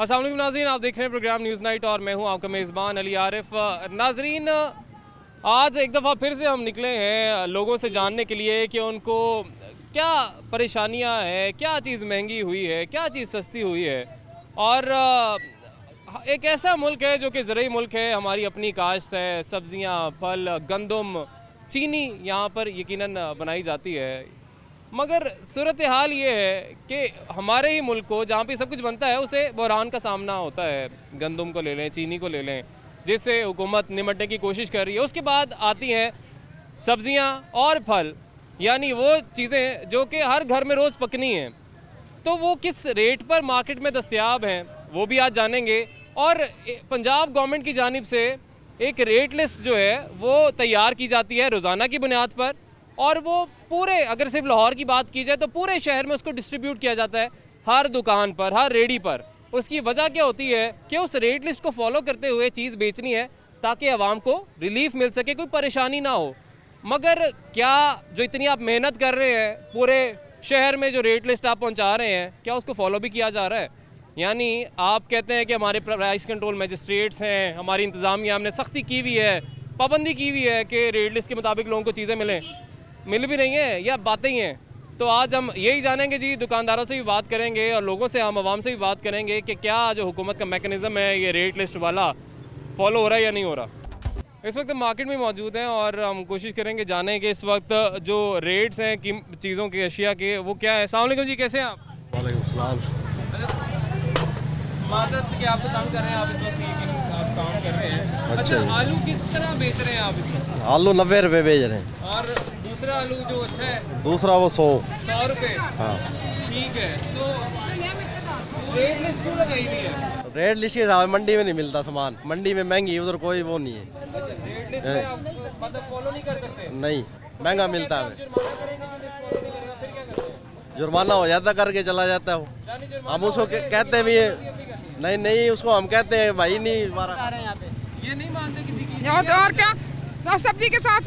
अस्सलाम वालेकुम नाज़रीन, आप देख रहे हैं प्रोग्राम न्यूज़ नाइट और मैं हूं आपका मेज़बान अली आरिफ। नाज़रीन, आज एक दफ़ा फिर से हम निकले हैं लोगों से जानने के लिए कि उनको क्या परेशानियां हैं, क्या चीज़ महंगी हुई है, क्या चीज़ सस्ती हुई है। और एक ऐसा मुल्क है जो कि ज़रूरी मुल्क है, हमारी अपनी काश्त है, सब्ज़ियाँ, फल, गंदम, चीनी यहाँ पर यकीनन बनाई जाती है। मगर सूरत हाल ये है कि हमारे ही मुल्क को जहाँ पे सब कुछ बनता है उसे बहरान का सामना होता है। गंदम को ले लें, चीनी को ले लें, जिससे हुकूमत निमटने की कोशिश कर रही है। उसके बाद आती हैं सब्ज़ियाँ और फल, यानी वो चीज़ें जो कि हर घर में रोज़ पकनी हैं। तो वो किस रेट पर मार्केट में दस्तयाब हैं वो भी आज जानेंगे। और पंजाब गवर्नमेंट की जानिब से एक रेट लिस्ट जो है वो तैयार की जाती है रोज़ाना की बुनियाद पर, और वो पूरे, अगर सिर्फ लाहौर की बात की जाए तो पूरे शहर में उसको डिस्ट्रीब्यूट किया जाता है, हर दुकान पर, हर रेडी पर। उसकी वजह क्या होती है कि उस रेट लिस्ट को फॉलो करते हुए चीज़ बेचनी है ताकि आवाम को रिलीफ मिल सके, कोई परेशानी ना हो। मगर क्या जो इतनी आप मेहनत कर रहे हैं, पूरे शहर में जो रेट लिस्ट आप पहुँचा रहे हैं, क्या उसको फॉलो भी किया जा रहा है? यानी आप कहते हैं कि हमारे प्राइस कंट्रोल मजिस्ट्रेट्स हैं, हमारी इंतज़ामिया, हमने सख्ती की हुई है, पाबंदी की हुई है कि रेट लिस्ट के मुताबिक लोगों को चीज़ें मिल भी रही हैं या बातें ही हैं। तो आज हम यही जानेंगे जी, दुकानदारों से भी बात करेंगे और लोगों से, हम आवाम से भी बात करेंगे कि क्या जो हुकूमत का मैकेनिज़्म है ये रेट लिस्ट वाला फॉलो हो रहा है या नहीं हो रहा। इस वक्त मार्केट में मौजूद हैं और हम कोशिश करेंगे जाने के इस वक्त जो रेट्स हैं चीज़ों के, अशिया के, वो क्या है। अस्सलाम वालेकुम जी, कैसे हैं आप? वालेकुम सलाम। माज़रत कि आपको तंग कर रहे हैं, आप इस वक्त आप काम कर रहे हैं। अच्छा, आलू किस तरह बेच रहे हैं आप इस वक्त? आलू 90 रुपये बेच रहे हैं। और दूसरा आलू जो अच्छा है? दूसरा वो 100 रुपये। हाँ ठीक है। तो रेट लिस्ट क्यों लगाई हुई है? रेट लिस्ट के हिसाब मंडी में नहीं मिलता सामान, मंडी में महंगी, उधर कोई वो नहीं है। रेट लिस्ट में आप मतलब फॉलो नहीं कर सकते? नहीं, महंगा मिलता है। जुर्माना हो जाता, करके चला जाता है वो। हम उसको कहते भी नहीं, उसको हम कहते हैं भाई नहीं, ये नहीं मानते किसी की। और क्या, तो सब्जी के साथ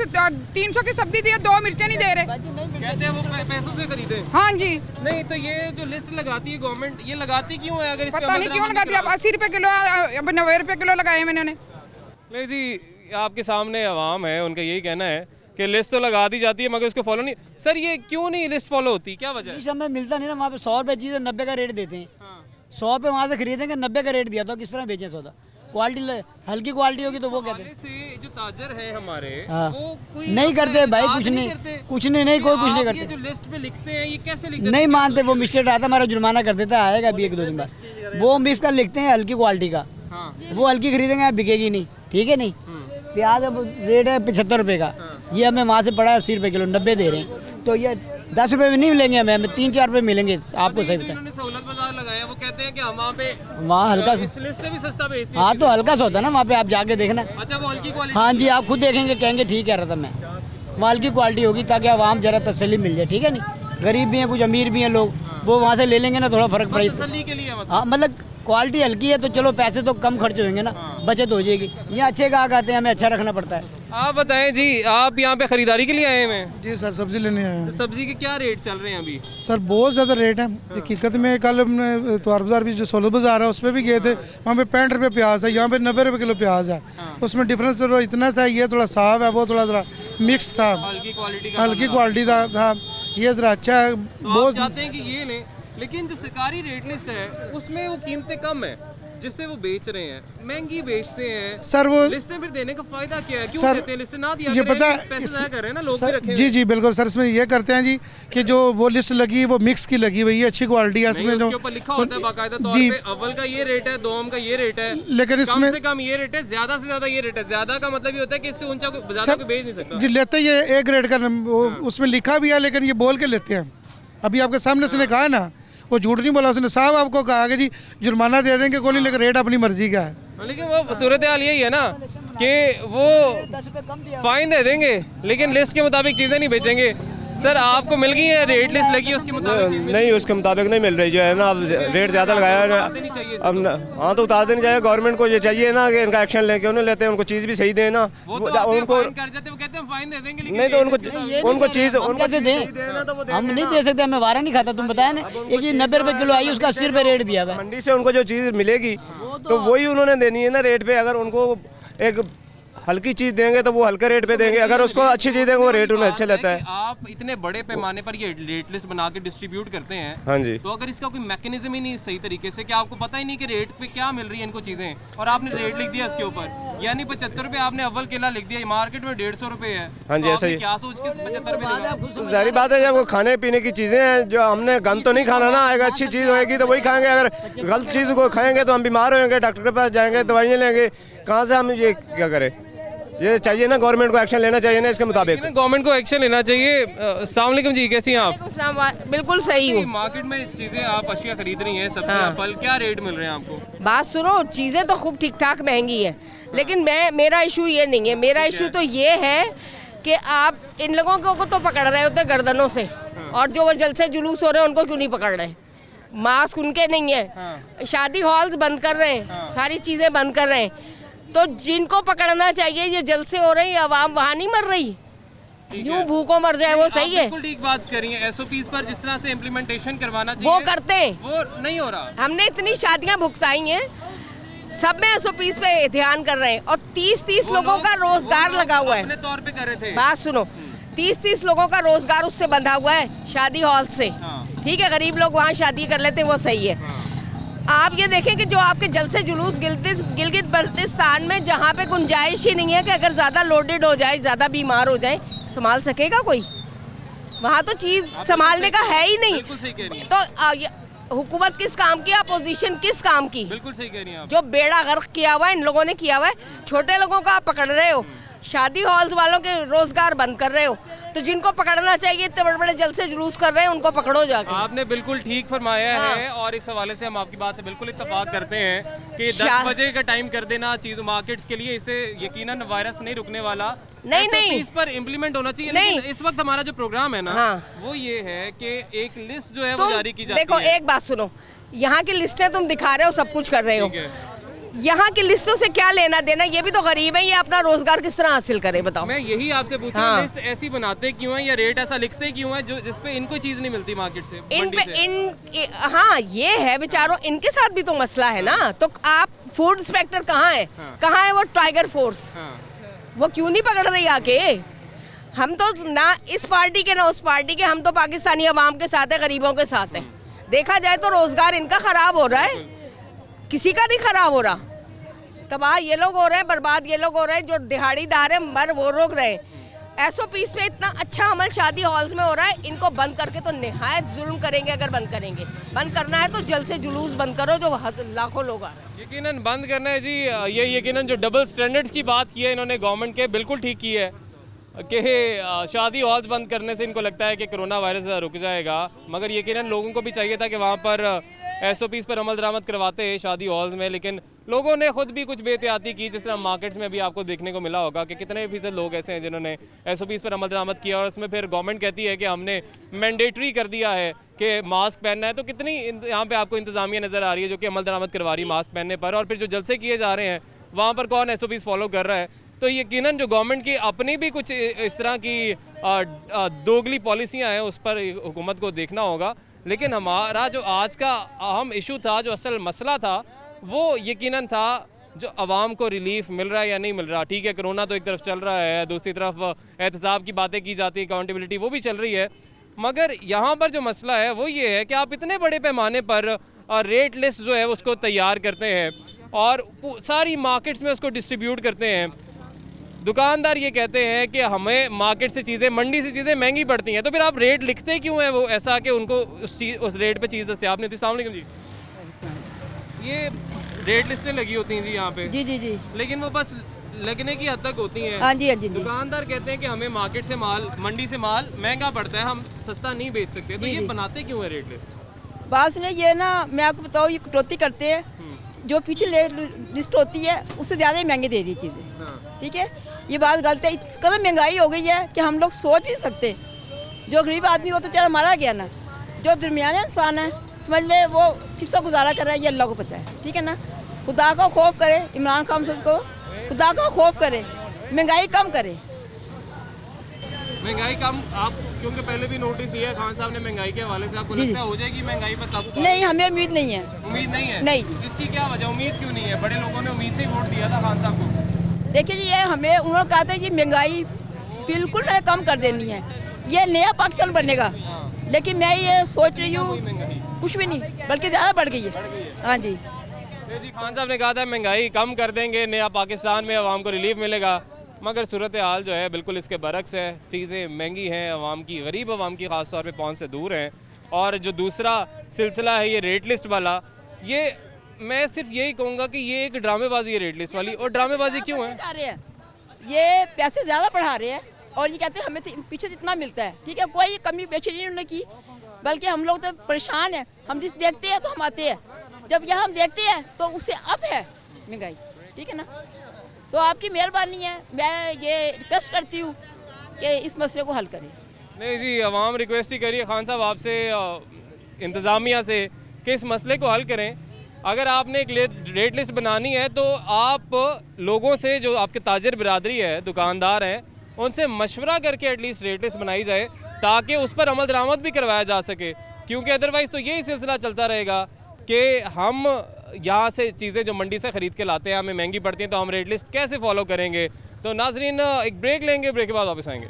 300 की सब्जी दी है, 2 मिर्चें नहीं दे रहे, कहते हैं वो पैसों से खरीदे। हाँ जी। नहीं तो ये जो लिस्ट लगाती है गवर्नमेंट, ये लगाती क्यों है? अगर पता नहीं क्यों लगाती है। 80 रुपए किलो, 90 रुपए किलो लगाए मैंने। नहीं जी, आपके सामने आवाम है, उनका यही कहना है कि लिस्ट तो लगा दी जाती है मगर उसको फॉलो नहीं। सर ये क्यों नहीं लिस्ट फॉलो होती, क्या वजह है? हमें मिलता नहीं ना, वहाँ पे 100 रुपये चीज़ 90 का रेट देते हैं। 100 रुपये वहाँ से खरीदेंगे, 90 का रेट दिया तो किस तरह बेचें सौदा? क्वालिटी हल्की क्वालिटी होगी तो वो कहते हैं से जो ताजर है हमारे, हाँ। वो कोई नहीं करते भाई, कुछ नहीं कोई कुछ नहीं करते। ये जो लिस्ट पे लिखते हैं ये कैसे लिखते हैं? नहीं मानते, वो मिस्टेक आता है, हमारा जुर्माना कर देता है, आएगा अभी 1-2 दिन बाद। वो हम इसका लिखते हैं हल्की क्वालिटी का, वो हल्की खरीदेंगे, बिकेगी नहीं, ठीक है नहीं। प्याज अब रेट है 75 रुपये का, ये हमें वहाँ से पड़ा है 80 रुपये किलो, 90 दे रहे हैं, तो ये 10 रुपये भी नहीं मिलेंगे हमें 3-4 रुपये मिलेंगे। आपको सही बताया, सहूलत बाजार लगाया, वो कहते हैं कि हम वहाँ पे वहाँ हल्का इस लिस्ट से भी सस्ता बेचते हैं। हाँ, तो हल्का सा होता है ना वहाँ पे, आप जाके देखना। अच्छा, वो हल्की क्वालिटी? हाँ जी, आप खुद देखेंगे, कहेंगे ठीक कह रहा था मैं, वहाँ हल्की क्वालिटी होगी ताकि आवाम जरा तसल्ली मिल जाए, ठीक है नहीं। गरीब भी हैं, कुछ अमीर भी हैं लोग, वो वहाँ से ले लेंगे ना, थोड़ा फर्क पड़ेगा तसल्ली के लिए। हाँ, मतलब क्वालिटी हल्की है तो चलो पैसे तो कम खर्च होंगे ना, बचत हो जाएगी। यहाँ अच्छे गाहक आते हैं, हमें अच्छा रखना पड़ता है। आप बताएं जी, आप यहाँ पे खरीदारी के लिए आए हैं? जी सर, सब्जी लेने आए हैं। सब्जी के क्या रेट चल रहे हैं अभी? सर बहुत ज़्यादा रेट है हकीकत में। कल हमने इतवार बाजार भी, जो सोलह बाजार है, उस पर भी गए थे, वहाँ पे 65 रुपये प्याज है, यहाँ पे 90 रुपये किलो प्याज है। उसमें डिफरेंस तो इतना सा है, ये थोड़ा साफ है, वो थोड़ा मिक्स था, हल्की क्वालिटी था, ये ज़रा अच्छा है। बहुत चाहते हैं कि ये लें, लेकिन जो सरकारी रेट लिस्ट है उसमें वो कीमतें कम है, जिससे वो बेच रहे हैं, महंगी बेचते हैं। सर वो लिस्टें फिर देने का फायदा क्या है? क्यों सर, देते हैं लिस्ट ना दिया? ये पता है, पैसे ज़ाया कर रहे हैं ना लोग भी रखे। जी बिल्कुल सर, इसमें ये करते हैं जी कि जो वो लिस्ट लगी वो मिक्स की लगी हुई है, अच्छी क्वालिटी है इसमें, उसके ऊपर लिखा होता है बाकायदा तौर पे, अव्वल का ये रेट है, दोम का ये रेट है, लेकिन इसमें कम से कम ये रेट है, ज्यादा से ज्यादा ये रेट है। ज्यादा का मतलब ये होता है कि इससे ऊंचा ज्यादा कोई बेच नहीं सकता जी। लेते ये एक रेट का, उसमें लिखा भी है, लेकिन ये बोल के लेते हैं। अभी आपके सामने उसने कहा है ना, वो झूठ नहीं बोला, उसने साहब आपको कहा कि जी जुर्माना दे देंगे कोई नहीं, लेकिन रेट अपनी मर्जी का है। लेकिन वो सूरत हाल यही है ना कि वो फाइन दे देंगे लेकिन लिस्ट के मुताबिक चीज़ें नहीं बेचेंगे। सर आपको मिल गई है रेट लिस्ट लगी है उसके मुताबिक? नहीं, उसके मुताबिक नहीं मिल रही जो है ना, अब रेट ज़्यादा लगाया है। अब हाँ तो उतार देनी चाहिए, गवर्नमेंट को ये चाहिए ना कि इनका एक्शन लेके उन्हें लेते हैं, उनको चीज़ भी सही दें ना। उनको फाइन दे देंगे, नहीं तो उनको चीज़ कैसे दें? हम नहीं दे सकते, हमें वारा नहीं खाता। तुम बताया ना, एक ये 90 रुपये किलो आई, उसका 80 रुपये रेट दिया हुआ है। मंडी से उनको जो चीज़ मिलेगी तो वही उन्होंने देनी है ना रेट पे। अगर उनको एक हल्की चीज़ देंगे तो वो हल्के रेट पे देंगे, अगर उसको अच्छी चीज़ देंगे वो रेट उन्हें अच्छे लेता है। आप इतने बड़े पैमाने पर ये रेट लिस्ट बना के डिस्ट्रीब्यूट करते हैं, हाँ जी, तो अगर इसका कोई मैकेनिज्म ही नहीं सही तरीके से, क्या आपको पता ही नहीं कि रेट पे क्या मिल रही है इनको चीज़ें, और आपने रेट लिख दिया इसके ऊपर, यानी 75 रुपये आपने अव्वल केला लिख दिया, मार्केट में 150 रुपये है। हाँ जी, ऐसा ही। क्या सोच के 75 रुपये? तो जाहिर बात है, जब वो खाने पीने की चीज़ें हैं, जो हमने गंद तो नहीं खाना ना, अगर अच्छी चीज़ होएगी तो वही खाएंगे। अगर गलत चीज़ को खाएंगे तो हम बीमार होंगे, डॉक्टर के पास जाएंगे, दवाइयाँ लेंगे, कहाँ से हम ये क्या करें? ये चाहिए ना, गवर्नमेंट को एक्शन लेना चाहिए ना इसके मुताबिक। गवर्नमेंट को एक्शन लेना चाहिए। अस्सलाम वालेकुम जी, कैसी हैं आप? बिल्कुल सही हूँ। मार्केट में चीजें आप अशिया खरीद रही हैं, सब्जियां, फल, क्या रेट मिल रहे हैं आपको? बात सुनो, चीज़ें तो खूब ठीक ठाक महंगी है, लेकिन मेरा इशू ये नहीं है। मेरा इशू तो ये है कि आप इन लोगों को तो पकड़ रहे होते गर्दनों से, और जो वो जलसे जुलूस हो रहे हैं उनको क्यों नहीं पकड़ रहे? मास्क उनके नहीं है, शादी हॉल्स बंद कर रहे हैं, सारी चीज़ें बंद कर रहे हैं, तो जिनको पकड़ना चाहिए, ये जलसे हो रही है, आवाम वहाँ नहीं मर रही, यूं भूखों मर जाए, वो सही है। बिल्कुल ठीक बात करी है। SOPs पर जिस तरह से इम्प्लीमेंटेशन करवाना चाहिए वो करते हैं, वो नहीं हो रहा। हमने इतनी शादियां भुगताई हैं, सब में SOPs पे ध्यान कर रहे हैं, और 30-30 लोगों का रोजगार लगा हुआ है। अपने तौर पे कर रहे थे। बात सुनो, 30-30 लोगों का रोजगार उससे बंधा हुआ है, शादी हॉल से। ठीक है, गरीब लोग वहाँ शादी कर लेते हैं, वो सही है। आप ये देखें कि जो आपके जलसे जुलूस गिलगित बल्तिस्तान में, जहाँ पे गुंजाइश ही नहीं है कि अगर ज़्यादा लोडेड हो जाए, ज़्यादा बीमार हो जाए, संभाल सकेगा कोई? वहाँ तो चीज़ संभालने का है ही नहीं। तो हुकूमत किस काम की, अपोजिशन किस काम की? बिल्कुल सही कह रही हैं आप। जो बेड़ा गर्क किया हुआ है इन लोगों ने किया हुआ है, छोटे लोगों का आप पकड़ रहे हो, शादी हॉल्स वालों के रोजगार बंद कर रहे हो, तो जिनको पकड़ना चाहिए, इतने बड़े बड़े जलसे जुलूस कर रहे हैं, उनको पकड़ो जाके। आपने बिल्कुल ठीक फरमाया है, और इस हवाले से हम आपकी बात से बिल्कुल इत्तेफाक करते हैं कि 10 बजे का टाइम कर देना चीज मार्केट्स के लिए, इससे यकीनन वायरस नहीं रुकने वाला। नहीं, इस पर इम्प्लीमेंट होना चाहिए। नहीं, इस वक्त हमारा जो प्रोग्राम है ना, वो ये है कि एक लिस्ट जो है वो जारी की जाती है। देखो, एक बात सुनो, यहाँ की लिस्टें तुम दिखा रहे हो, सब कुछ कर रहे हो, यहाँ की लिस्टों से क्या लेना देना? ये भी तो गरीब है, ये अपना रोजगार किस तरह हासिल करे, बताओ। मैं यही आपसे पूछ रहा हूँ, लिस्ट ऐसी बनाते क्यों है, या रेट ऐसा लिखते क्यों है जो जिसपे इनको चीज नहीं मिलती मार्केट से? हाँ, ये है बेचारों, इनके साथ भी तो मसला है ना। तो आप फूड इंस्पेक्टर कहाँ है? कहाँ है वो टाइगर फोर्स? वो क्यों नहीं पकड़ रही आके? हम तो ना इस पार्टी के ना उस पार्टी के, हम तो पाकिस्तानी अवाम के साथ है, गरीबों के साथ है। देखा जाए तो रोजगार इनका खराब हो रहा है, किसी का नहीं खराब हो रहा। तबाह ये लोग हो रहे हैं, बर्बाद ये लोग हो रहे हैं, जो दिहाड़ीदार है मर वो रोक रहे हैं। SOPs पे इतना अच्छा अमल शादी हॉल्स में हो रहा है, इनको बंद करके तो निहायत जुल्म करेंगे। अगर बंद करेंगे, बंद करना है तो जल्द से जुलूस बंद करो, जो लाखों लोग आ रहे हैं। यकीनन बंद करना है जी। ये यकीनन जो डबल स्टैंडर्ड्स की बात की है इन्होंने गवर्नमेंट के, बिल्कुल ठीक की है कि शादी हॉल्स बंद करने से इनको लगता है कि कोरोना वायरस रुक जाएगा, मगर यकीनन लोगों को भी चाहिए था कि वहाँ पर SOPs पर अमल दरामद करवाते हैं शादी हॉल्स में, लेकिन लोगों ने खुद भी कुछ बेहतियाती की। जिस तरह मार्केट्स में भी आपको देखने को मिला होगा कि कितने फीसद लोग ऐसे हैं जिन्होंने SOPs पर अमल दरामद किया, और उसमें फिर गवर्नमेंट कहती है कि हमने मैंडेटरी कर दिया है कि मास्क पहनना है। तो कितनी यहाँ पे आपको इंतजामिया नज़र आ रही है जो कि अमल दरामद करवा रही है मास्क पहनने पर, और फिर जो जलसे किए जा रहे हैं वहाँ पर कौन SOPs फॉलो कर रहा है? तो यकीनन जो गवर्नमेंट की अपनी भी कुछ इस तरह की दोगली पॉलिसियाँ हैं, उस पर हुकूमत को देखना होगा। लेकिन हमारा जो आज का अहम इशू था, जो असल मसला था, वो यकीनन था जो आवाम को रिलीफ मिल रहा है या नहीं मिल रहा। ठीक है, कोरोना तो एक तरफ चल रहा है, दूसरी तरफ एहतसाब की बातें की जाती है, अकाउंटेबिलिटी वो भी चल रही है, मगर यहाँ पर जो मसला है वो ये है कि आप इतने बड़े पैमाने पर रेट लिस्ट जो है उसको तैयार करते हैं और सारी मार्केट्स में उसको डिस्ट्रीब्यूट करते हैं। दुकानदार ये कहते हैं कि हमें मार्केट से चीज़ें, मंडी से चीज़ें महंगी पड़ती हैं, तो फिर आप रेट लिखते क्यों हैं वो ऐसा कि उनको उस रेट पे चीज़ दस्तयाब नहीं होती? अस्सलाम वालेकुम जी, ये रेट लिस्टें लगी होती हैं जी यहाँ पे? जी जी जी, लेकिन वो बस लगने की हद तक होती हैं। हाँ जी, हाँ जी। दुकानदार कहते हैं कि हमें मार्केट से माल, मंडी से माल महंगा पड़ता है, हम सस्ता नहीं बेच सकते, तो ये बनाते क्यों है रेट लिस्ट? बात सुनिए, ये ना मैं आपको बताऊँ, ये कटौती करते हैं, जो पीछे लिस्ट होती है उससे ज़्यादा ही महंगी दे रही है चीज़ें। ठीक है, ये बात गलत है। इस कदर महंगाई हो गई है कि हम लोग सोच भी नहीं सकते जो गरीब आदमी वो तो बेचारा मारा गया ना, जो दरमियाना इंसान है समझ ले वो किसका गुजारा कर रहा है ये अल्लाह को पता है, ठीक है ना। खुदा का खौफ करे, इमरान खान साहब को खुदा का खौफ करे, महंगाई कम करे। महंगाई कम आप क्योंकि पहले भी नोटिस दिया खान साहब ने महंगाई के हवाले से, आपको लगता है हो जाएगी महंगाई पर काबू? नहीं, हमें उम्मीद नहीं है। उम्मीद नहीं है? नहीं। इसकी क्या वजह, उम्मीद क्यों नहीं है? बड़े लोगों ने उम्मीद से ही वोट दिया था खान साहब को। देखिए जी, ये हमें उन्होंने कहा था कि महंगाई बिल्कुल मैंने कम कर देनी है, ये नया पाकिस्तान बनेगा, लेकिन मैं ये सोच रही हूँ कुछ भी नहीं, बल्कि ज़्यादा बढ़ गई है। हाँ जी, खान साहब ने कहा था महंगाई कम कर देंगे, नया पाकिस्तान में आवाम को रिलीफ मिलेगा, मगर सूरत हाल जो है बिल्कुल इसके बरक्स है। चीज़ें महंगी हैं, आवाम की, गरीब आवाम की ख़ास तौर पे पहुंच से दूर हैं। और जो दूसरा सिलसिला है ये रेट लिस्ट वाला, ये मैं सिर्फ यही कहूँगा कि ये एक ड्रामेबाजी है रेट लिस्ट वाली। और ड्रामेबाजी क्यों है? ये पैसे ज़्यादा बढ़ा रहे हैं और ये कहते हैं हमें पीछे जितना मिलता है, ठीक है, कोई कमी पेशी नहीं उन्होंने की, बल्कि हम लोग तो परेशान हैं। हम जिस देखते हैं तो हम आते हैं, जब यहाँ हम देखते हैं तो उससे अब है महंगाई, ठीक है ना। तो आपकी मेहरबानी है, मैं ये रिक्वेस्ट करती हूँ कि इस मसले को हल करें। नहीं जी, आवाम रिक्वेस्ट ही करिए खान साहब आपसे, इंतज़ामिया से, कि इस मसले को हल करें। अगर आपने एक रेट लिस्ट बनानी है तो आप लोगों से, जो आपके ताजिर बिरादरी है, दुकानदार हैं, उनसे मशवरा करके एटलीस्ट रेट लिस्ट बनाई जाए ताकि उस पर अमल दरामद भी करवाया जा सके। क्योंकि अदरवाइज़ तो यही सिलसिला चलता रहेगा कि हम यहाँ से चीज़ें जो मंडी से ख़रीद के लाते हैं हमें महंगी पड़ती हैं, तो हम रेट लिस्ट कैसे फॉलो करेंगे। तो नाजरीन एक ब्रेक लेंगे, ब्रेक के बाद वापस आएंगे।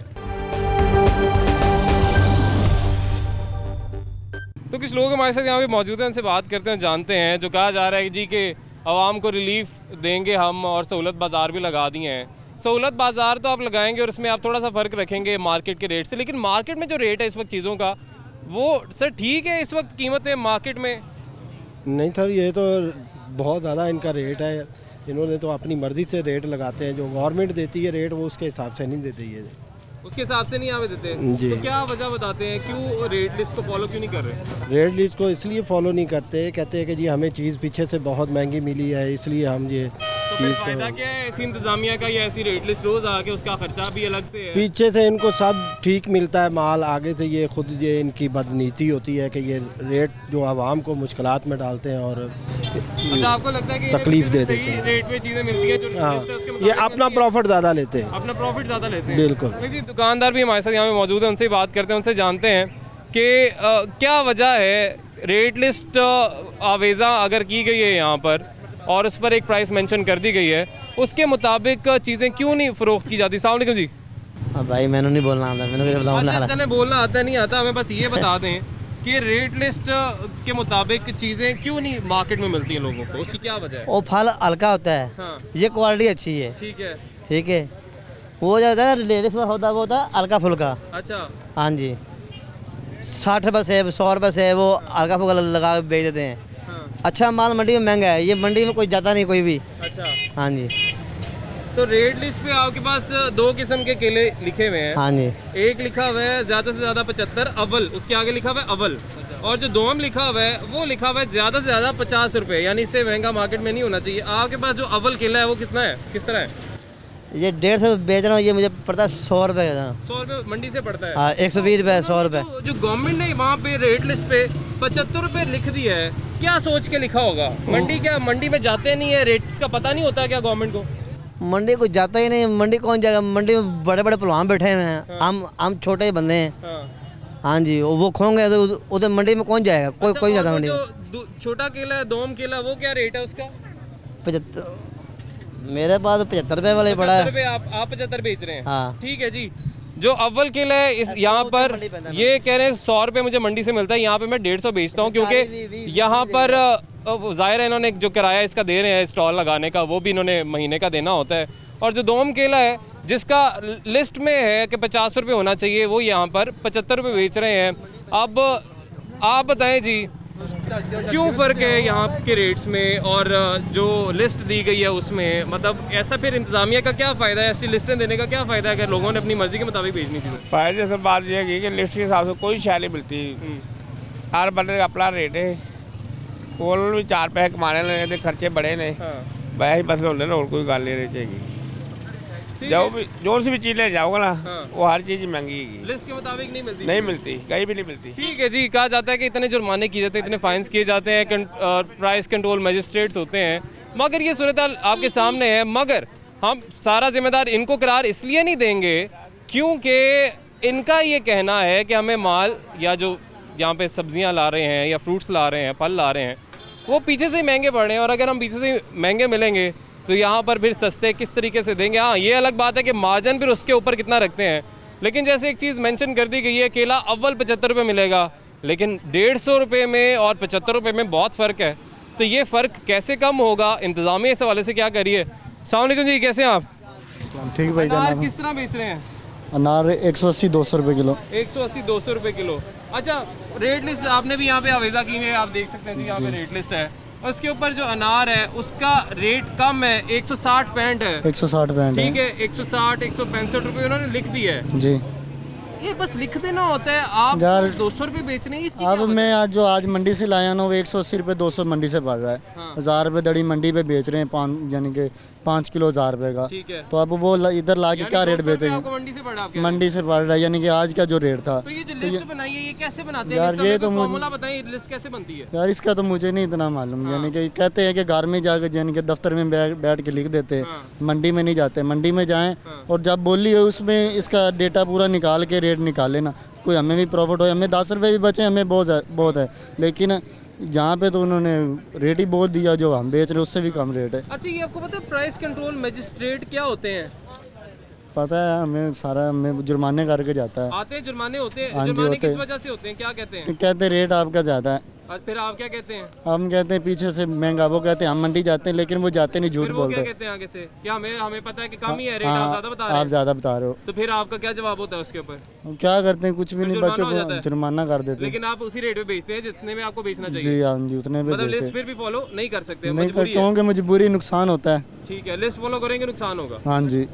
तो कुछ लोग हमारे साथ यहाँ पे मौजूद हैं, उनसे बात करते हैं, जानते हैं। जो कहा जा रहा है जी कि आवाम को रिलीफ देंगे हम और सहूलत बाज़ार भी लगा दिए हैं। सहूलत बाज़ार तो आप लगाएंगे और उसमें आप थोड़ा सा फ़र्क रखेंगे मार्केट के रेट से, लेकिन मार्केट में जो रेट है इस वक्त चीज़ों का, वो सर ठीक है इस वक्त कीमतें मार्केट में? नहीं सर, ये तो बहुत ज़्यादा इनका रेट है। इन्होंने तो अपनी मर्ज़ी से रेट लगाते हैं, जो गवर्नमेंट देती है रेट वो उसके हिसाब से नहीं देती है, उसके हिसाब से नहीं आवे देते जी। तो क्या वजह बताते हैं, क्यों रेट लिस्ट को फॉलो क्यों नहीं कर रहे? रेट लिस्ट को इसलिए फॉलो नहीं करते, कहते हैं कि जी हमें चीज़ पीछे से बहुत महंगी मिली है, इसलिए हम ये चीज़ को। फायदा क्या है ऐसी इंतजामिया का, या ऐसी रेट लिस्ट रोज़ आके उसका खर्चा भी अलग से है? पीछे से इनको सब ठीक मिलता है माल, आगे से ये खुद ये इनकी बदनीति होती है कि ये रेट जो आवाम को मुश्किलात में डालते हैं और अच्छा, आपको लगता है कि तकलीफ दे देते हैं, रेट पे चीज़ें मिलती है जो हाँ, ये अपना प्रॉफिट ज़्यादा लेते हैं, अपना प्रॉफिट ज़्यादा लेते हैं। बिल्कुल। जी, दुकानदार भी हमारे साथ यहाँ पे मौजूद है, उनसे बात करते हैं, उनसे जानते हैं कि क्या वजह है रेट लिस्ट आवेज़ा अगर की गई है यहाँ पर और उस पर एक प्राइस मेंशन कर दी गई है, उसके मुताबिक चीज़ें क्यों नहीं फ़रोख्त की जाती? अस्सलाम वालेकुम जी। भाई मैंने नहीं बोलना आता, मैंने चले बोलना आता नहीं आता, हमें बस ये बता दें कि रेट लिस्ट के मुताबिक चीज़ें क्यों नहीं मार्केट में मिलती हैं लोगों को, उसकी क्या वजह है? वो फल हल्का होता है, हाँ। ये क्वालिटी अच्छी है, ठीक है, ठीक है। वो जो होता है लेडीज में होता है वो होता है हल्का फुल्का। अच्छा, हाँ जी, 60 रुपये सेब, 100 रुपये सेब, वो हल्का फुल्का लगा के बेच देते हैं। हाँ। अच्छा माल मंडी में महंगा है, ये मंडी में कोई जाता नहीं कोई भी। अच्छा, हाँ जी। तो रेट लिस्ट पे आपके पास दो किस्म के केले लिखे हुए हैं। हाँ जी। एक लिखा हुआ है ज़्यादा से ज़्यादा 75 अव्वल, उसके आगे लिखा हुआ है अव्वल, और जो दोम लिखा हुआ है वो लिखा हुआ है ज़्यादा से ज़्यादा 50 रुपये, यानी इससे महंगा मार्केट में नहीं होना चाहिए। आपके पास जो अव्वल केला है वो कितना है, किस तरह है? ये 150 बेच रहा हूँ, ये मुझे पड़ता है 100 रुपये का। 100 रुपये मंडी से पड़ता है? हाँ, 120 रुपये, 100 रुपये। जो गवर्नमेंट ने वहाँ पे रेट लिस्ट पे 75 रुपये लिख दिया है, क्या सोच के लिखा होगा? मंडी क्या मंडी में जाते नहीं है, रेट्स का पता नहीं होता क्या गवर्नमेंट को? मंडी को जाता ही नहीं, मंडी कौन जाएगा? मंडी में बड़े बड़े पहलवान बैठे हुए हैं, हम छोटे ही बंदे हैं। हाँ जी, वो खोंगे तो उधर मंडी में कौन जाएगा? कोई कोई जाता मंडी में। छोटा केला है, दोम केला, वो क्या रेट है उसका? 75। मेरे पास 75 रुपये वाला ही पड़ा है। आप 75 बेच रहे हैं? हाँ। ठीक है जी। जो अव्वल केला है इस यहाँ पर ये कह रहे हैं 100 रुपये मुझे मंडी से मिलता है, यहाँ पे मैं 150 बेचता हूँ, क्योंकि यहाँ पर ज़ाहिर है इन्होंने जो किराया इसका दे रहे हैं स्टॉल लगाने का, वो भी इन्होंने महीने का देना होता है। और जो दोम केला है जिसका लिस्ट में है कि 50 रुपये होना चाहिए, वो यहाँ पर 75 रुपये बेच रहे हैं। अब आप बताएं जी, क्यों फ़र्क है यहाँ के रेट्स में और जो लिस्ट दी गई है उसमें? मतलब ऐसा फिर इंतज़ामिया का क्या फ़ायदा है, ऐसी लिस्टें देने का क्या फ़ायदा है अगर लोगों ने अपनी मर्ज़ी के मुताबिक भेजनी थी? फ़ायदे से बात यह है कि लिस्ट के हिसाब से कोई शय नहीं मिलती, हर बंदे का अपना रेट है। वो भी 4 पैसे कमाने लगे, खर्चे बड़े ने, वही मसले होंगे ना, और कोई गल नहीं चाहिए। जो सी भी चीज़ ले जाओगे ना, वो हर चीज़ महंगी है, लिस्ट के मुताबिक नहीं मिलती। नहीं मिलती, कहीं भी नहीं मिलती। ठीक है जी, कहा जाता है कि इतने जुर्माने किए जाते हैं, इतने फाइन्स किए जाते हैं, प्राइस कंट्रोल मजिस्ट्रेट्स होते हैं, मगर ये सूरत आपके सामने है। मगर हम सारा जिम्मेदार इनको करार इसलिए नहीं देंगे क्योंकि इनका ये कहना है कि हमें माल या जो यहाँ पे सब्जियाँ ला रहे हैं या फ्रूट्स ला रहे हैं, फल ला रहे हैं, वो पीछे से ही महंगे पड़ रहे हैं, और अगर हम पीछे से महंगे मिलेंगे तो यहाँ पर फिर सस्ते किस तरीके से देंगे। हाँ, ये अलग बात है कि मार्जिन फिर उसके ऊपर कितना रखते हैं। लेकिन जैसे एक चीज़ मेंशन कर दी गई है, केला अव्वल 75 रुपये मिलेगा, लेकिन 150 रुपये में और 75 रुपये में बहुत फ़र्क है। तो ये फ़र्क कैसे कम होगा, इंतज़ामिया इस हवाले से क्या करिए। अस्सलाम वालेकुम जी, कैसे हैं आप? ठीक भाई अनार किस तरह बेच रहे हैं? अनार 180-200 रुपये किलो। 180-200 रुपये किलो। अच्छा, रेट लिस्ट आपने भी यहाँ पे आवेज़ा की है, आप देख सकते हैं जी, यहाँ पे रेट लिस्ट है। उसके ऊपर जो अनार है उसका रेट कम है, 160-65 है। 160-65 ठीक है, 160-165 रुपये उन्होंने लिख दिया है जी। ये बस लिख देना होता है, आप यार 200 रुपये बेच रहे हैं, इसकी अब मैं आज मंडी से लाया ना, वो 180 रुपये 200 मंडी से पड़ रहा है। 1000 रुपये दड़ी मंडी पे बेच रहे हैं, यानी कि 5 किलो 1000 रुपये का। ठीक है। तो अब वो इधर ला के क्या रेट बेचेंगे? मंडी से पड़ रहा है, मंडी से पड़ रहा है, यानी कि आज का जो रेट था। तो ये जो लिस्ट बनाई है, ये कैसे बनाते हैं? यार ये तो फॉर्मूला बताइए, लिस्ट कैसे बनती है? यार इसका तो मुझे नहीं इतना मालूम, यानी कि कहते हैं कि घर में जाकर यानी कि दफ्तर में बैठ के लिख देते हैं, मंडी में नहीं जाते। मंडी में जाएं और जब बोली है उसमें इसका डेटा पूरा निकाल के रेट निकाले ना, कोई हमें भी प्रॉफिट हो। हमें 10 रुपये भी बचे, हमें बहुत है, लेकिन जहाँ पे तो उन्होंने रेट ही बहुत दिया, जो हम बेच रहे उससे भी कम रेट है। अच्छा, ये आपको पता है प्राइस कंट्रोल मजिस्ट्रेट क्या होते हैं? पता है हमें सारा, हमें जुर्माने करके जाता है। आते हैं, जुर्माने होते हैं। हाँ जी, जुर्माने होते किस हैं। वजह से होते हैं, क्या कहते हैं? कहते हैं रेट आपका ज़्यादा है। और फिर आप क्या कहते हैं? हम कहते हैं पीछे से महंगा, वो कहते हैं हम मंडी जाते हैं, लेकिन वो जाते नहीं, झूठ फिर वो बोलते क्या हैं। कहते हैं आगे से? क्या हमें पता है कि कम ही है रेट, आप ज़्यादा बता रहे हैं? आप ज़्यादा बता रहे हो। तो फिर आपका क्या जवाब होता है उसके ऊपर? क्या करते हैं, कुछ भी नहीं, बच्चों जुर्माना हो जाता को है। जुर्माना कर देते हैं। लेकिन आप उसी रेट पे बेचते हैं जितने में आपको बेचना चाहिए। जी हाँ जी, उतने में मतलब बेचते लिस्ट हैं। फिर भी फॉलो नहीं कर सकते, नहीं मजबूरी है। क्योंकि मजबूरी, नुकसान होता है। ठीक है, लिस्ट फॉलो करेंगे नुकसान होगा। हाँ जी,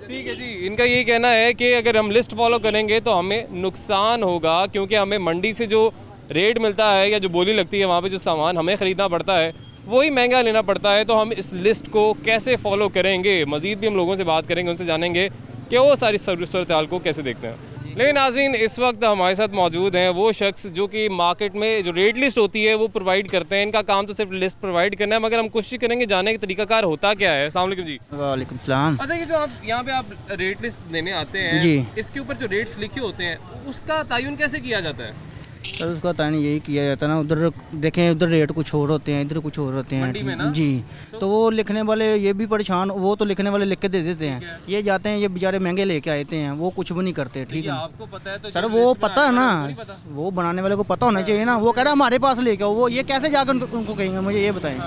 ठीक है जी, इनका यही कहना है कि अगर हम लिस्ट फॉलो करेंगे तो हमें नुकसान होगा, क्योंकि हमें मंडी से जो रेट मिलता है या जो बोली लगती है, वहाँ पे जो सामान हमें ख़रीदना पड़ता है वही महंगा लेना पड़ता है। तो हम इस लिस्ट को कैसे फॉलो करेंगे? मज़ीद भी हम लोगों से बात करेंगे, उनसे जानेंगे कि वो सारी सूरत हाल को कैसे देखते हैं। लेकिन नाज़रीन, इस वक्त हमारे साथ मौजूद हैं वो शख्स जो कि मार्केट में जो रेट लिस्ट होती है वो प्रोवाइड करते हैं। इनका काम तो सिर्फ लिस्ट प्रोवाइड करना है, मगर हम कोशिश करेंगे जानने का तरीकाकार होता क्या है। अस्सलाम वालेकुम जी। वालेकुम सलाम। अच्छा, ये जो आप यहाँ पे आप रेट लिस्ट देने आते हैं जी, इसके ऊपर जो रेट्स लिखे होते हैं उसका तयन कैसे किया जाता है? सर उसका तयन यही किया जाता है ना, उधर देखें, उधर रेट कुछ और होते हैं, इधर कुछ और होते हैं मंडी में ना? जी। तो वो लिखने वाले ये भी परेशान, वो तो लिखने वाले लिख के दे देते हैं, ये जाते हैं, ये बेचारे महंगे लेके आते हैं, वो कुछ भी नहीं करते। ठीक है, आपको पता है तो सर वो पता है ना, वो बनाने वाले को पता होना चाहिए ना। वो कह रहा है हमारे पास लेके आओ, वो ये कैसे जाकर उनको कहेंगे, मुझे ये बताएं।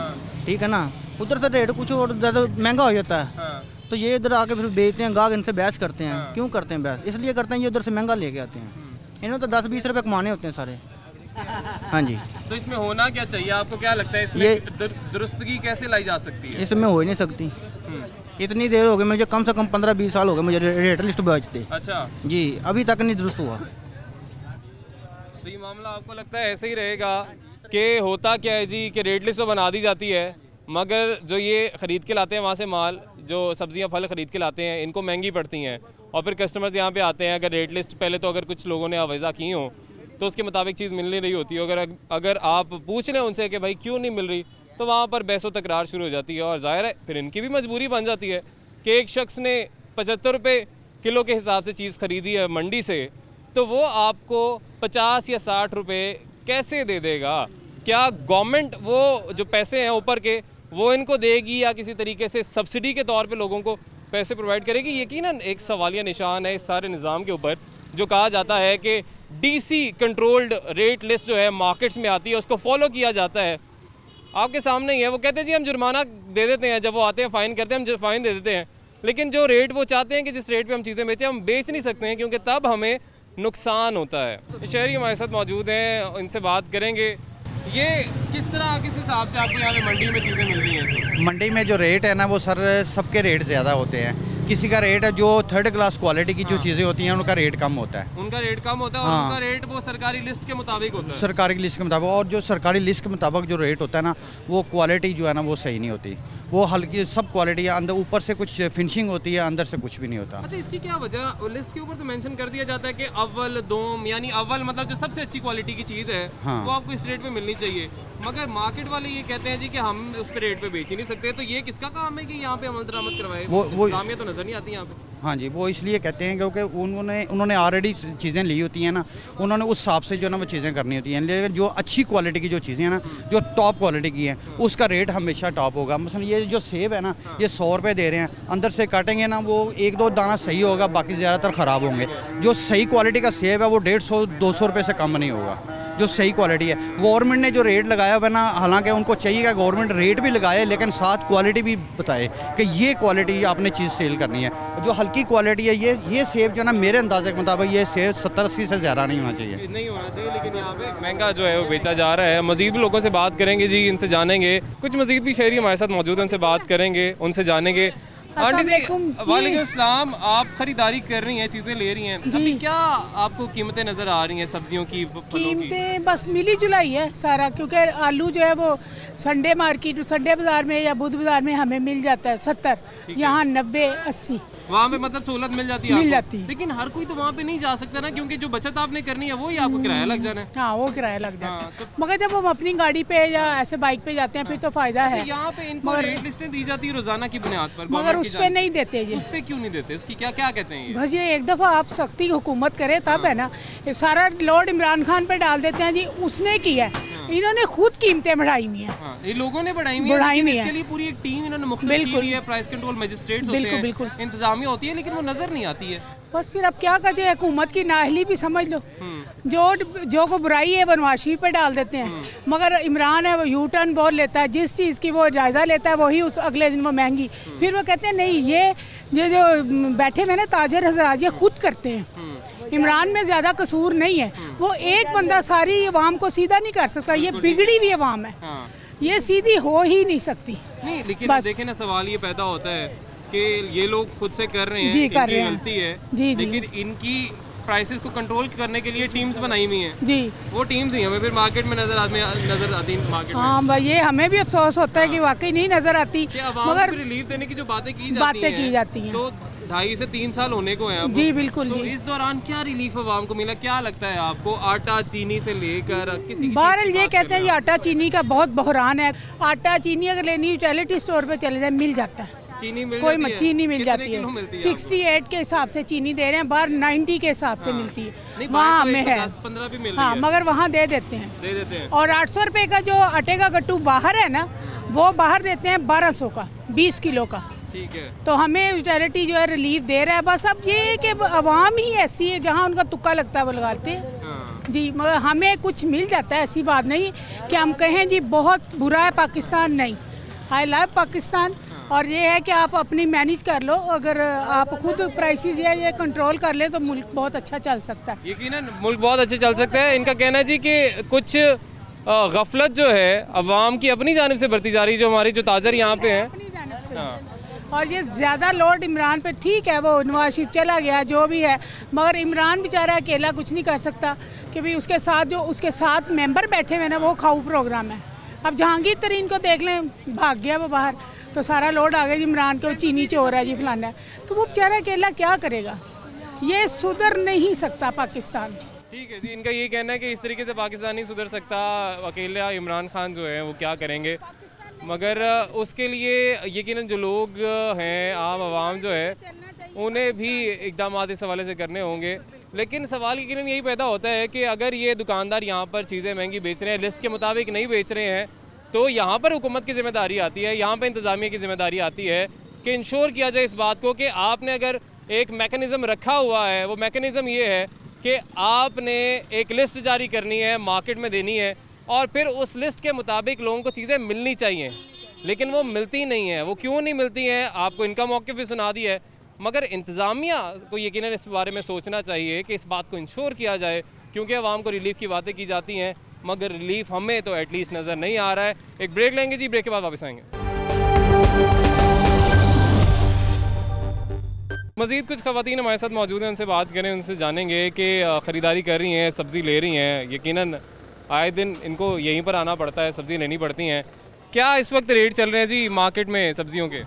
ठीक है ना, उधर से रेट कुछ और ज़्यादा महंगा हो जाता है, तो ये इधर आके फिर बेचते हैं, गाहक इनसे बहस करते हैं। क्यों करते हैं बहस? इसलिए करते हैं ये उधर से महंगा लेके आते हैं, इन्होंने तो 10-20 रुपये कमाने होते हैं सारे। हाँ जी। तो इसमें होना क्या चाहिए, आपको क्या लगता है इसमें ये दुरुस्तगी कैसे लाई जा सकती है? इसमें हो ही नहीं सकती। इतनी देर हो गई मुझे, कम से कम 15-20 साल हो गए मुझे रेट लिस्ट बेचते। अच्छा जी, अभी तक नहीं दुरुस्त हुआ। तो ये मामला आपको लगता है ऐसे ही रहेगा कि होता क्या है जी कि रेट लिस्ट तो बना दी जाती है, मगर जो ये ख़रीद के लाते हैं वहाँ से माल, जो सब्जियाँ फल ख़रीद के लाते हैं, इनको महंगी पड़ती हैं, और फिर कस्टमर्स यहाँ पे आते हैं। अगर रेट लिस्ट पहले तो अगर कुछ लोगों ने आवेज़ा की हो तो उसके मुताबिक चीज़ मिल नहीं रही होती है, अगर आप पूछ लें उनसे कि भाई क्यों नहीं मिल रही, तो वहाँ पर बहस व तकरार शुरू हो जाती है। और ज़ाहिर है फिर इनकी भी मजबूरी बन जाती है कि एक शख्स ने 75 रुपये किलो के हिसाब से चीज़ ख़रीदी है मंडी से, तो वो आपको 50 या 60 रुपये कैसे दे देगा? क्या गवर्नमेंट वो जो पैसे हैं ऊपर के वो इनको देगी या किसी तरीके से सब्सिडी के तौर पे लोगों को पैसे प्रोवाइड करेगी? यकीनन एक सवालिया निशान है इस सारे निज़ाम के ऊपर, जो कहा जाता है कि डीसी कंट्रोल्ड रेट लिस्ट जो है मार्केट्स में आती है, उसको फॉलो किया जाता है। आपके सामने ही है, वो कहते हैं जी हम जुर्माना दे देते हैं, जब वो आते हैं फ़ाइन करते हैं, हम फ़ाइन दे देते हैं, लेकिन जो रेट वो चाहते हैं कि जिस रेट पे हम चीज़ें बेचें, हम बेच नहीं सकते हैं, क्योंकि तब हमें नुकसान होता है। शहरी हमारे साथ मौजूद हैं, इनसे बात करेंगे। ये किस तरह, किस हिसाब से आपको यहाँ पे मंडी में चीज़ें मिल रही हैं? मंडी में जो रेट है ना, वो सर सबके रेट ज़्यादा होते हैं। किसी का रेट है जो थर्ड क्लास क्वालिटी की जो चीज़ें होती हैं उनका रेट कम होता है। उनका रेट कम होता है और उनका रेट वो सरकारी लिस्ट के मुताबिक होता है। सरकारी लिस्ट के मुताबिक, और जो सरकारी लिस्ट के मुताबिक जो रेट होता है ना, वो क्वालिटी जो है ना वो सही नहीं होती। वो हल्की सब क्वालिटी है, अंदर ऊपर से कुछ फिनिशिंग होती है, अंदर से कुछ भी नहीं होता। अच्छा, इसकी क्या वजह? लिस्ट के ऊपर तो मेंशन कर दिया जाता है कि अव्वल दोम, यानी अव्वल मतलब जो सबसे अच्छी क्वालिटी की चीज़ है वो आपको इस रेट पे मिलनी चाहिए, मगर मार्केट वाले ये कहते हैं जी कि हम उस पे रेट पे बेच ही नहीं सकते। तो ये किसका काम है कि यहाँ पे अमल दरामद करवाए? वो कामियाँ तो नजर नहीं आती यहाँ पे। हाँ जी, वो इसलिए कहते हैं क्योंकि उन्होंने ऑलरेडी चीज़ें ली होती हैं ना, उन्होंने उस हिसाब से जो ना वो चीज़ें करनी होती हैं। लेकिन जो अच्छी क्वालिटी की जो चीज़ें हैं ना, जो टॉप क्वालिटी की हैं, उसका रेट हमेशा टॉप होगा। मसलन ये जो सेब है ना, ये 100 रुपये दे रहे हैं, अंदर से काटेंगे ना वो 1-2 दाना सही होगा, बाकी ज़्यादातर ख़राब होंगे। जो सही क्वालिटी का सेब है वो 150-200 रुपये से कम नहीं होगा, जो सही क्वालिटी है। गवर्नमेंट ने जो रेट लगाया हुआ ना, हालांकि उनको चाहिए कि गवर्नमेंट रेट भी लगाए लेकिन साथ क्वालिटी भी बताए कि ये क्वालिटी आपने चीज़ सेल करनी है। जो हल्की क्वालिटी है, ये सेब जो ना मेरे अंदाजे के मुताबिक ये सेब 70-80 से ज़्यादा नहीं होना चाहिए। नहीं होना चाहिए, लेकिन यहाँ पे महंगा जो है वो बेचा जा रहा है। मज़ीद भी लोगों से बात करेंगे जी, इनसे जानेंगे। कुछ मज़ीद भी शहरी हमारे साथ मौजूद हैं, उनसे बात करेंगे, उनसे जानेंगे। आंटी जी, वालेकुम अस्सलाम। आप खरीदारी कर रही हैं, चीज़ें ले रही हैं, अभी क्या आपको कीमतें नज़र आ रही हैं सब्जियों की? कीमतें बस मिली जुलाई है सारा, क्योंकि आलू जो है वो संडे मार्केट, संडे बाज़ार में या बुध बाज़ार में हमें मिल जाता है 70, यहाँ 90-80। वहाँ पे मतलब सहूलत मिल जाती है? मिल जाती है, लेकिन हर कोई तो वहाँ पे नहीं जा सकता ना, क्योंकि जो बचत आपने करनी है वो ही आपको किराया लग जाना है। हाँ, वो किराया लग जाता है। मगर जब हम अपनी गाड़ी पे या ऐसे बाइक पे जाते हैं फिर तो फायदा है। यहाँ पे इनको रेट लिस्टें दी जाती है रोजाना की बुनियाद पर, मगर उस पे नहीं देते जी। उस पे क्यों नहीं देते? उसकी क्या क्या कहते हैं? बस ये एक दफ़ा आप सख्ती हुकूमत करे तब है ना, सारा लोड इमरान खान पे डाल देते हैं जी, उसने किया है। इन्होंने खुद कीमतें बढ़ाई हुई हैं, ये लोगों ने बढ़ाई हुई है। इसके लिए पूरी एक टीम इन्होंने मुख्तलिफ की हुई है, प्राइस कंट्रोल मजिस्ट्रेट्स होते हैं, बिल्कुल इंतजामिया होती है, लेकिन वो नजर नहीं आती है। बस फिर अब क्या करते, हुकूमत की नाअहली भी समझ लो। जो को बुराई है वो नवाज शरीफ पे डाल देते हैं, मगर इमरान है वो यू टर्न बहुत लेता है, जिस चीज़ की वो जायज़ा लेता है वही उस अगले दिन वो महंगी। फिर वो कहते हैं नहीं, ये जो बैठे हुए ना ताजर हज़रात ये खुद करते हैं, इमरान में ज़्यादा कसूर नहीं है। वो एक बंदा सारी अवाम को सीधा नहीं कर सकता, ये बिगड़ी हुई अवाम है, ये सीधी हो ही नहीं सकती। नहीं, लेकिन देखें ना, सवाल ये पैदा होता है कि ये लोग खुद से कर रहे हैं, इनकी गलती है, लेकिन इनकी प्राइसेस को कंट्रोल करने के लिए टीम्स बनाई हुई हैं जी। वो टीम्स ही हमें फिर मार्केट में नजर आती मार्केट में। हाँ, ये हमें भी अफसोस होता है कि वाकई नहीं नजर आती, मगर रिलीफ देने की जो बातें की जाती हैं तो 2.5 से 3 साल होने को हैं। जी बिल्कुल। तो इस दौरान क्या रिलीफ अवाम को मिला? क्या लगता है आपको? आटा चीनी से लेकर किसी बहरहाल ये कहते हैं ये आटा चीनी का बहुत बहरान है। आटा चीनी अगर लेनी यूटिलिटी स्टोर पे चले जाए मिल जाता है, कोई चीनी मिल जाती है। 68 के हिसाब से चीनी दे रहे हैं, बाहर 90 के हिसाब से मिलती है, वहाँ हमें है 15 भी मिल हाँ, मगर वहाँ दे देते हैं। और 800 रुपये का जो आटे का गट्टू बाहर है ना, वो बाहर देते हैं 1200 का 20 किलो का। ठीक है, तो हमें यूटिलिटी जो है रिलीफ दे रहा है। बस अब ये है कि अवाम ही ऐसी है, जहाँ उनका तुक्का लगता है वो लगाते हैं जी, मगर हमें कुछ मिल जाता है। ऐसी बात नहीं कि हम कहें जी बहुत बुरा है पाकिस्तान, नहीं, आई लव पाकिस्तान। और ये है कि आप अपनी मैनेज कर लो, अगर आप खुद प्राइसेस ये कंट्रोल कर ले तो मुल्क बहुत अच्छा चल सकता है। यकीनन मुल्क बहुत अच्छा चल सकता है। इनका कहना है जी कि कुछ गफलत जो है अवाम की अपनी जानिब से बरती जा रही, जो हमारी जो ताजर यहाँ पे है अपनी जानिब से। और ये ज़्यादा लोड इमरान पे, ठीक है वो नवाज शरीफ चला गया जो भी है, मगर इमरान बेचारा अकेला कुछ नहीं कर सकता कि भाई उसके साथ जो उसके साथ मेंबर बैठे हुए ना वो खाऊ प्रोग्राम है। अब जहांगीर तरीन को देख लें, भाग गया वो बाहर, तो सारा लोड आ गया इमरान के, वो चीनी चोर है जी फलाना है, तो वो बेचारा अकेला क्या करेगा? ये सुधर नहीं सकता पाकिस्तान। ठीक है जी, इनका ये कहना है कि इस तरीके से पाकिस्तान नहीं सुधर सकता, अकेला इमरान खान जो है वो क्या करेंगे, मगर उसके लिए यकीनन जो लोग हैं, आम आवाम जो है, उन्हें भी इकदाम इस हवाले से करने होंगे। लेकिन सवाल यकीनन यही पैदा होता है कि अगर ये दुकानदार यहाँ पर चीज़ें महंगी बेच रहे हैं, लिस्ट के मुताबिक नहीं बेच रहे हैं, तो यहाँ पर हुकूमत की ज़िम्मेदारी आती है, यहाँ पर इंतज़ामिया की ज़िम्मेदारी आती है कि इंश्योर किया जाए इस बात को कि आपने अगर एक मैकेनिज़्म रखा हुआ है, वो मैकेनिज़्म ये है कि आपने एक लिस्ट जारी करनी है, मार्केट में देनी है, और फिर उस लिस्ट के मुताबिक लोगों को चीज़ें मिलनी चाहिए, लेकिन वो मिलती नहीं है। वो क्यों नहीं मिलती हैं, आपको इनका मौक़िफ़ भी सुना दिया है, मगर इंतज़ामिया को यकीनन इस बारे में सोचना चाहिए कि इस बात को इंश्योर किया जाए, क्योंकि अवाम को रिलीफ की बातें की जाती हैं, मगर रिलीफ हमें तो एटलीस्ट नज़र नहीं आ रहा है। एक ब्रेक लेंगे जी, ब्रेक के बाद वापस आएंगे। मज़ीद कुछ ख़वातीन हमारे साथ मौजूद हैं, उनसे बात करें, उनसे जानेंगे कि ख़रीदारी कर रही हैं, सब्ज़ी ले रही हैं। यकीनन आए दिन इनको यहीं पर आना पड़ता है, सब्ज़ी लेनी पड़ती हैं। क्या इस वक्त रेट चल रहे हैं जी मार्केट में सब्ज़ियों के?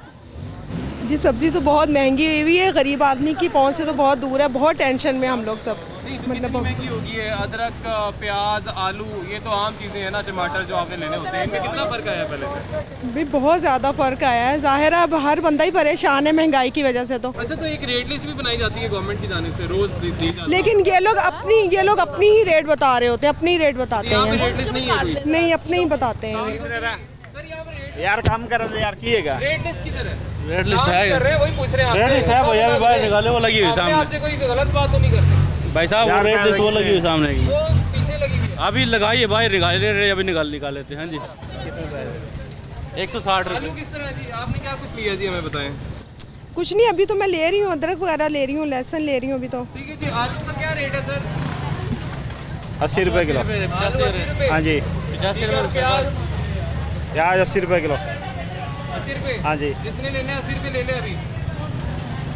जी सब्ज़ी तो बहुत महंगी हुई हुई है, गरीब आदमी की पहुंच से तो बहुत दूर है, बहुत टेंशन में हम लोग सब। मतलब महंगी होगी है, अदरक, प्याज, आलू, ये तो आम चीज़ें हैं ना, टमाटर जो आपने लेने होते हैं, इनमें कितना फ़र्क आया है पहले से? भी बहुत ज़्यादा फ़र्क आया है, ज़ाहिर है अब हर बंदा ही परेशान है महंगाई की वजह से। तो अच्छा, तो एक रेट लिस्ट भी बनाई जाती है गवर्नमेंट की जानिब से, रोज़ दी जाती है, लेकिन ये लोग अपनी ही रेट बता रहे होते हैं, अपनी रेट बताते हैं। रेट लिस्ट नहीं है कोई? नहीं, अपने ही बताते हैं। यार काम कर रहे यार किएगा। रेट लिस्ट किधर है? रेट लिस्ट है, वही पूछ रहे हैं आपसे। रेट लिस्ट है भैया, भी बाहर निकाले, वो लगी हुई सामने। आपसे कोई गलत बात तो नहीं करते भाई साहब? वो रेट लिस्ट वो लगी हुई सामने की, वो पीछे लगी हुई है। अभी लगाइए भाई, निकाल अभी निकाल लेते हैं। हाँ जी, 160 आलू किस तरह जी? आपने क्या कुछ लिया जी, हमें बताएं। कुछ नहीं, अभी तो मैं ले रही हूँ, अदरक वगैरह ले रही हूँ, लहसुन ले रही हूँ अभी तो। ठीक है जी, आलू का क्या रेट है सर? 80 रुपये किलो। 80 रुपये? हाँ जी। 85 रुपये। प्याज 80 रुपये किलो। 80 रुपये? हाँ जी। जिसने लेने 80 रुपये ले ले अभी।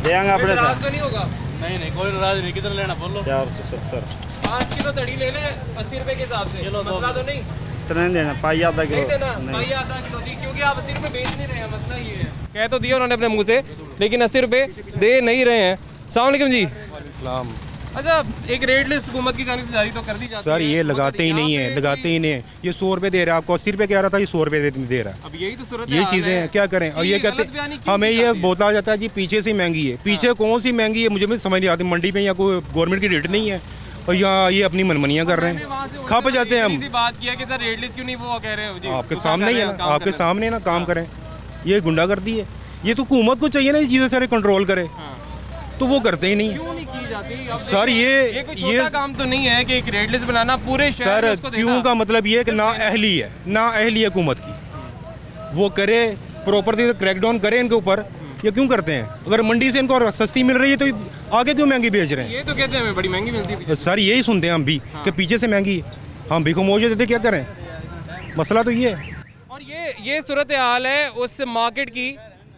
देंगे अपने नाराज तो नहीं होगा? नहीं, कोई नाराज नहीं। कितना लेना बोलो? 470। 5 किलो तड़ी ले ले 80 रुपये के हिसाब से, मसला तो नहीं? इतना नहीं देना, पाई आधा किलो। नहीं देना, पाई आधा किलो जी, क्योंकि आप 80 रुपये बेच नहीं रहे हैं, मसला ये है। कह तो दिया उन्होंने अपने मुँह से, लेकिन 80 रुपये दे नहीं रहे हैं। अस्सलाम वालेकुम जी। अच्छा, एक रेट लिस्ट हुकूमत की जानिब से जारी तो कर दी जाती है सर, ये लगाते ही नहीं है, लगाते ही नहीं है। ये 100 रुपये दे रहा है आपको, 80 रुपये कह रहा था, ये 100 रुपये दे रहा है। अब यही तो सूरत ये चीज़ें हैं, क्या करें? और ये कहते हमें ये बोला जाता है जी पीछे से महंगी है। पीछे कौन सी महंगी है मुझे भी समझ नहीं आती। मंडी में या कोई गवर्नमेंट की रेट नहीं है, और यहाँ ये अपनी मनमनियाँ कर रहे हैं, खप जाते हैं हम। बात किया कि सर रेट लिस्ट क्यों नहीं वो कह रहे हो? आपके सामने ही है ना, आपके सामने ना काम करें। ये गुंडागर्दी है, ये तो हुकूमत को चाहिए ना ये चीज़ें सारे कंट्रोल करे, तो वो करते ही नहीं। क्यों नहीं की जाती? सर ये कोई छोटा काम तो नहीं है कि एक रेट लिस्ट बनाना पूरे शहर में। सर क्यों का मतलब ये है कि ना अहली है, ना अहली है हुकूमत की, वो करे प्रॉपर क्रैकडाउन करे इनके ऊपर। ये क्यों करते हैं? अगर मंडी से इनको सस्ती मिल रही है तो आगे क्यों महंगी बेच रहे हैं? ये तो कहते हैं हमें बड़ी महंगी मिलती है। सर यही सुनते हैं हम भी कि पीछे से महंगी है, हम भी खामोश देते, क्या करें? मसला तो ये है। और ये सूरत हाल है उस मार्केट की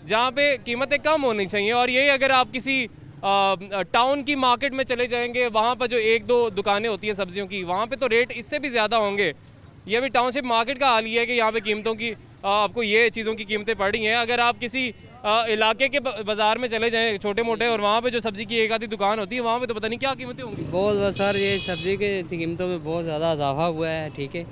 जहाँ पे कीमतें कम होनी चाहिए। और ये अगर आप किसी टाउन की मार्केट में चले जाएंगे, वहाँ पर जो 1-2 दुकानें होती हैं सब्जियों की, वहाँ पे तो रेट इससे भी ज़्यादा होंगे। ये भी टाउनशिप मार्केट का हाल ये है कि यहाँ पे कीमतों की आपको ये चीज़ों की कीमतें पड़ रही हैं। अगर आप किसी इलाके के बाज़ार में चले जाएँ छोटे मोटे, और वहाँ पे जो सब्ज़ी की एक आधी दुकान होती है, वहाँ पे तो पता नहीं क्या कीमतें होंगी। बहुत सर, ये सब्ज़ी के कीमतों में बहुत ज़्यादा इजाफा हुआ है। ठीक है,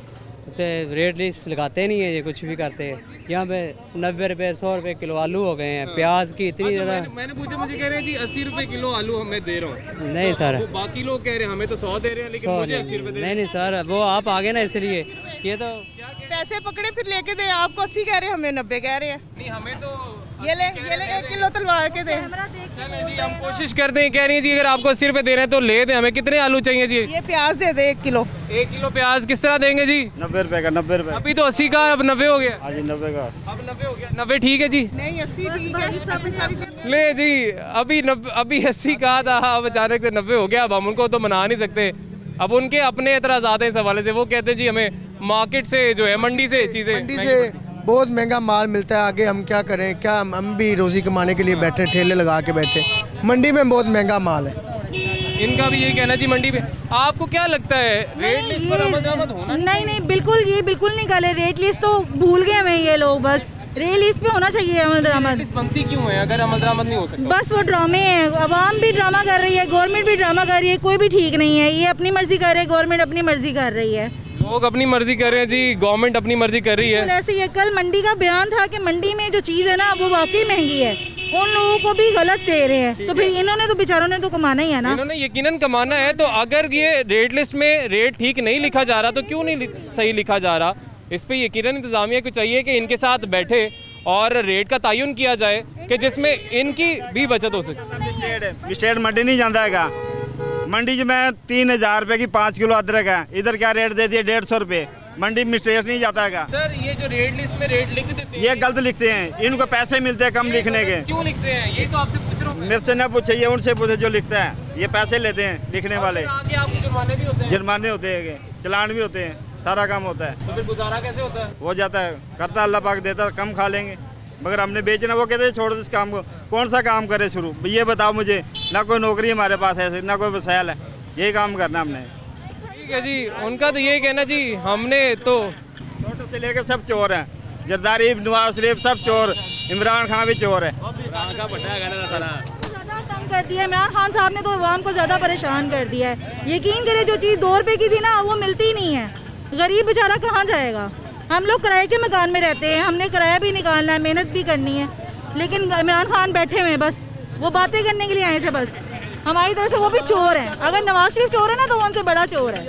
तो रेट लिस्ट लगाते नहीं है, ये कुछ भी करते हैं। यहाँ पे 90 रुपये 100 रुपये किलो आलू हो गए हैं। प्याज की इतनी ज़्यादा। मैंने पूछा, मुझे कह रहे हैं जी 80 रुपये किलो आलू हमें दे रहा हूँ। नहीं सर, बाकी लोग कह रहे हैं हमें तो 100 दे रहे हैं, लेकिन मुझे 80 रुपये दे रहे हैं। नहीं सर, वो आप आगे ना, इसलिए ये तो पैसे पकड़े फिर लेके दे। आपको 80 कह रहे हैं, हमें 90 कह रहे हैं। नहीं, हमें तो ये ले 1 किलो तलवा के दे। चलें जी, हम कोशिश करते हैं। कह रही है जी अगर आपको 80 रुपये दे रहे हैं तो ले दें। हमें कितने आलू चाहिए जी? ये प्याज दे दे 1 किलो। 1 किलो प्याज किस तरह देंगे जी? 90 रुपये का। 90 रुपये अभी तो 80 का, अब 90 हो गया। हाँ जी, 90 का। अब 90 हो गया। 90 ठीक है जी? नहीं, 80 ठीक है। ले जी, अभी 80 का था, अब अचानक से 90 हो गया। अब हम उनको तो मना नहीं सकते। अब उनके अपने एतराज़ात हैं इस हवाले से। वो कहते हैं जी हमें मार्केट से जो है, मंडी से चीज़ें, मंडी से बहुत महंगा माल मिलता है। आगे हम क्या करें? क्या हम भी रोज़ी कमाने के लिए बैठे, ठेले लगा के बैठे। मंडी में बहुत महंगा माल है। इनका भी यही कहना जी मंडी में। आपको क्या लगता है रेट लिस्ट पर अमल दरामद होना? नहीं, बिल्कुल ये बिल्कुल नहीं गले। रेट लिस्ट तो भूल गए हमें ये लोग। बस रेट लिस्ट पे होना चाहिए अमल दरामद। बनती क्यों है अगर अमल दरामद नहीं हो सकता? बस वो ड्रामे हैं, अवाम भी ड्रामा कर रही है, गवर्नमेंट भी ड्रामा कर रही है। कोई भी ठीक नहीं है। ये अपनी मर्जी कर रहे हैं, गवर्नमेंट अपनी मर्जी कर रही है। लोग अपनी मर्जी कर रहे हैं जी, गवर्नमेंट अपनी मर्जी कर रही है। ऐसे ये कल मंडी का बयान था कि मंडी में जो चीज़ है ना वो वाकई महंगी है, उन लोगों को भी गलत दे रहे हैं। तो फिर इन्होंने तो बेचारों ने तो कमाना ही है ना। इन्होंने यकीनन कमाना है। तो अगर ये रेट लिस्ट में रेट ठीक नहीं लिखा जा रहा तो क्यों नहीं सही लिखा जा रहा? इस पर यकीनन इंतजामिया को चाहिए कि इनके साथ बैठे और रेट का तयन किया जाए कि जिसमें इनकी भी बचत हो सके। स्टेट मंडी नहीं जाता है, मंडी में 3000 रुपये की 5 किलो अदरक है, इधर क्या रेट दे दिए? 150 रुपये। मंडी में स्टेट नहीं जाता है। सर ये जो रेट लिस्ट में रेट लिख देते हैं, ये गलत लिखते हैं। इनको पैसे मिलते हैं कम लिखने के। क्यों लिखते हैं? ये तो आपसे पूछ रहा हूँ। मेरे से ना पूछे, ये उनसे पूछे जो लिखता है। ये पैसे लेते हैं लिखने वाले। आपको जुर्माने भी होते हैं? जुर्माने होते हैं, चलान भी होते हैं, सारा काम होता है। तो फिर गुजारा कैसे होता है? हो जाता है, करता अल्लाह पाक देता, कम खा लेंगे। मगर हमने बेचना, वो कहते हैं छोड़ दो इस काम को। कौन सा काम करे शुरू, ये बताओ मुझे। ना कोई नौकरी हमारे पास है, ना कोई वसायल है, यही काम करना हमने। ठीक है जी, उनका तो ये कहना जी, हमने तो छोटे से लेकर सब चोर हैं, जरदारी, नवाज शरीफ सब चोर, इमरान खान भी चोर है। तंग कर दिया इमरान खान साहब ने, तो अवाम को ज़्यादा परेशान कर दिया है। यकीन करें जो चीज़ 2 रुपए की थी ना, वो मिलती ही नहीं है। गरीब बेचारा कहाँ जाएगा। हम लोग किराए के मकान में रहते हैं, हमने किराया भी निकालना है, मेहनत भी करनी है, लेकिन इमरान खान बैठे हुए हैं, बस वो बातें करने के लिए आए थे। बस हमारी तरफ से वो भी चोर हैं। अगर नवाज शरीफ चोर है ना, तो वो उनसे बड़ा चोर है।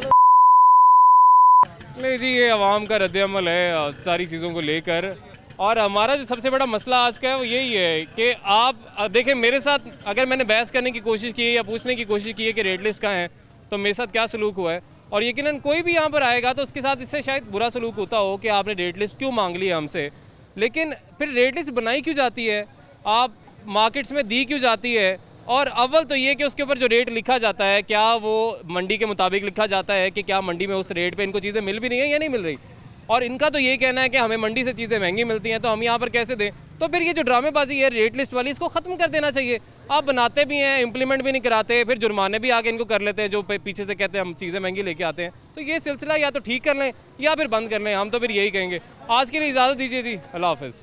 नहीं जी, ये अवाम का रद्द-ए-अमल है सारी चीज़ों को लेकर। और हमारा जो सबसे बड़ा मसला आज का है वो यही है कि आप देखें, मेरे साथ अगर मैंने बहस करने की कोशिश की है या पूछने की कोशिश की है कि रेट लिस्ट कहाँ है, तो मेरे साथ क्या सलूक हुआ है, और यकीनन कोई भी यहाँ पर आएगा तो उसके साथ इससे शायद बुरा सलूक होता हो कि आपने रेट लिस्ट क्यों मांग ली है हमसे। लेकिन फिर रेट लिस्ट बनाई क्यों जाती है, आप मार्केट्स में दी क्यों जाती है, और अव्वल तो ये कि उसके ऊपर जो रेट लिखा जाता है क्या वो मंडी के मुताबिक लिखा जाता है कि क्या मंडी में उस रेट पे इनको चीज़ें मिल भी रही हैं या नहीं मिल रही। और इनका तो ये कहना है कि हमें मंडी से चीज़ें महंगी मिलती हैं, तो हम यहाँ पर कैसे दें। तो फिर ये जो ड्रामेबाजी है रेट लिस्ट वाली, इसको ख़त्म कर देना चाहिए। आप बनाते भी हैं, इम्प्लीमेंट भी नहीं कराते, फिर जुर्माने भी आगे इनको कर लेते हैं जो पीछे से कहते हैं हम चीज़ें महंगी लेके आते हैं। तो ये सिलसिला या तो ठीक कर लें या फिर बंद कर लें, हम तो फिर यही कहेंगे। आज के लिए इजाज़त दीजिए जी, अल्लाह हाफ़िज़।